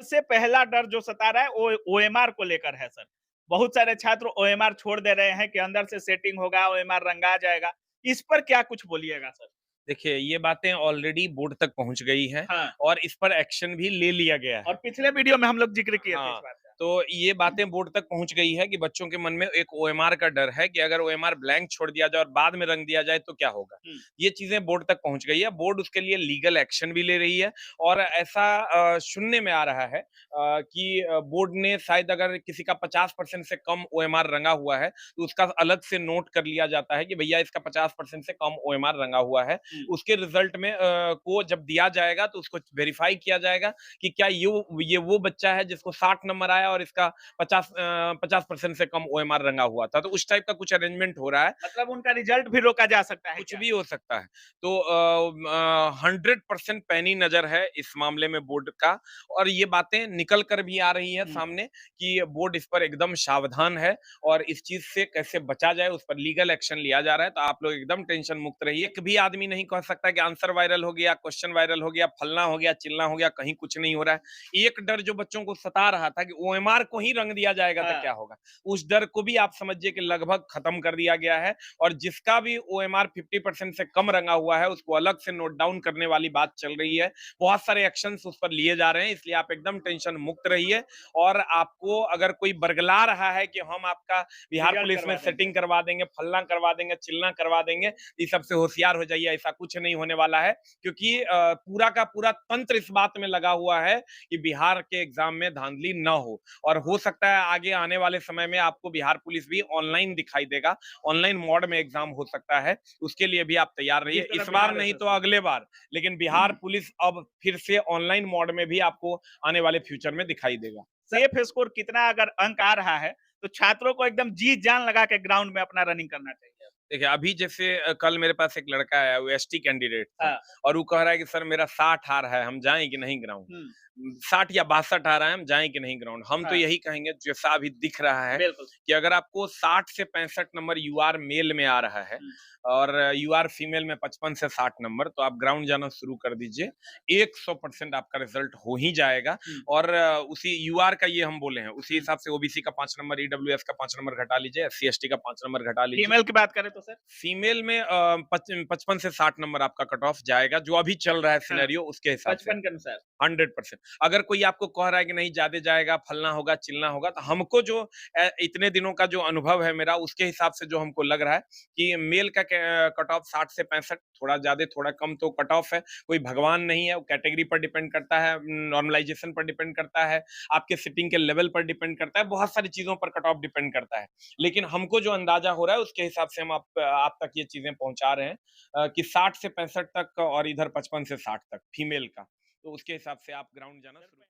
सबसे पहला डर जो सता रहा है वो ओएमआर को लेकर है सर। बहुत सारे छात्र ओएमआर छोड़ दे रहे हैं कि अंदर से सेटिंग होगा, ओएमआर रंगा जाएगा। इस पर क्या कुछ बोलिएगा सर? देखिए, ये बातें ऑलरेडी बोर्ड तक पहुँच गई हैं हाँ, और इस पर एक्शन भी ले लिया गया और है। पिछले वीडियो में हम लोग ज़िक्र किए थे इस हाँ, बात का। तो ये बातें बोर्ड तक पहुँच गई है कि बच्चों के मन में एक ओएमआर का डर है कि अगर ओएमआर ब्लैंक छोड़ दिया जाए और बाद में रंग दिया जाए तो क्या होगा? हुँ, ये चीज़ें बोर्ड तक पहुँच गई है, बोर्ड उसके लिए लीगल एक्शन भी ले रही है और ऐसा सुनने में आ रहा है कि बोर्ड ने शायद अगर किसी का 50% से कम ओएमआर रंगा हुआ है, तो उसका अलग से नोट कर लिया जाता है कि भैया इसका 50% से कम ओएमआर रंगा हुआ है। हुँ। उसके रिज़ल्ट में को जब दिया जाएगा तो उसको वेरीफ़ाई किया जाएगा कि क्या ये वो बच्चा है जिसको 60 नंबर आया और इसका 50% से कम ओएमआर रंगा हुआ था। तो उस टाइप का कुछ अरेंजमेंट हो रहा है। मतलब उनका रिजल्ट भी रोका जा सकता है कुछ क्या? भी हो सकता है। तो 100% पैनी नज़र है इस मामले में बोर्ड का और ये बातें निकल कर भी आ रही हैं हुँ, सामने कि बोर्ड इस पर एकदम सावधान है और इस चीज़ से कैसे बचा जाए उस पर लीगल एक्शन लिया जा रहा है। तो आप लोग एकदम टेंशन मुक्त रहिए। एक भी आदमी नहीं कह सकता कि आंसर वायरल हो गया, क्वेश्चन वायरल हो गया, फलना हो गया, चिलना हो गया, कहीं कुछ नहीं हो रहा है। एक डर जो बच्चों को सता रहा था कि ओएमआर को ही रंग दिया जाएगा तो हाँ। क्या होगा? उस डर को भी आप समझिए कि लगभग खत्म कर दिया गया है और जिसका भी ओएमआर 50% से कम रंगा हुआ है, उसको अलग से नोट डाउन करने वाली बात चल रही है। बहुत सारे एक्शंस उस पर लिए जा रहे हैं, इसलिए आप एकदम टेंशन मुक्त रहिए और आपको अगर कोई बरगला रहा है कि हम आपका बिहार रिजल्ट पुलिस में करवा देंगे। सेटिंग करवा देंगे, फलना करवा देंगे, चिलना करवा देंगे, इस सबसे होशियार हो जाइए, ऐसा कुछ नहीं होने वाला है क्योंकि पूरा का पूरा तंत्र इस बात में लगा हुआ है कि बिहार के एग्ज़ाम में धांधली ना हो और हो सकता है आगे आने वाले समय में आपको बिहार पुलिस भी ऑनलाइन दिखाई देगा। ऑनलाइन मोड में एग्जाम हो सकता है, उसके लिए भी आप तैयार जिस रहिए। तरह इस बार बिहार नहीं तो एसएसबी। अगले बार, लेकिन बिहार पुलिस अब फिर से ऑनलाइन मोड में भी आपको आने वाले फ्यूचर में दिखाई देगा। सेफ स्कोर कितना अगर अंक आ रहा है, तो छात्रों को एकदम जी जान लगा के ग्राउंड में अपना रनिंग करना चाहिए। देखिए, अभी जैसे कल मेरे पास एक लड़का आया, वो एसटी कैंडिडेट था हाँ, और वो कह रहा है कि सर मेरा 60 आ रहा है, हम जाएँ कि नहीं ग्राउंड? हुँ, 60 या 62 आ रहा है, हम जाएँ कि नहीं ग्राउंड? हम तो हाँ, यही कहेंगे जैसा अभी दिख रहा है बिल्कुल। कि अगर आपको 60 से 65 नंबर यूआर मेल में आ रहा है हुँ, और यूआर फीमेल में 55 से 60 नंबर, तो आप ग्राउंड जाना शुरू कर दीजिए। 100% आपका रिज़ल्ट हो ही जाएगा हुँ, और उसी यूआर का ये हम बोले हैं, उसी हुँ। हिसाब से ओबीसी का 5 नंबर, ईडब्ल्यूएस का 5 नंबर घटा लीजिए, एससी एसटी का 5 नंबर घटा लीजिए। फीमेल की बात करें तो सर? फीमेल में 55 से 60 नंबर आपका कट ऑफ जाएगा, जो अभी चल रहा है हाँ, सिनेरियो उसके हिसाब से। 55 के अनुसार। 100%। अगर कोई आपको कह रहा है कि नहीं ज़्यादा जाएगा, फलना होगा, चिलना होगा, तो हमको जो इतने दिनों का जो अनुभव है मेरा, उसके हिसाब से जो हमको लग रहा है कि मेल का कट ऑफ 60 से 65 थोड़ा ज़्यादा, थोड़ा कम तो कट ऑफ है। कोई भगवान नहीं है, वो कैटेगरी पर डिपेंड करता है, नॉर्मलाइज़ेशन पर डिपेंड करता है, आपके सिटिंग के लेवल पर डिपेंड करता है, बहुत सारी चीज़ों पर कट ऑफ डिपेंड करता है। लेकिन हमको जो अंदाज़ा हो रहा है, उसके हिसाब से हम आप तक ये चीज़ें पहुँचा रहे हैं कि 60 से 65 तक और इधर 55 से 60 तक फीमेल का। तो उसके हिसाब से आप ग्राउंड जाना शुरू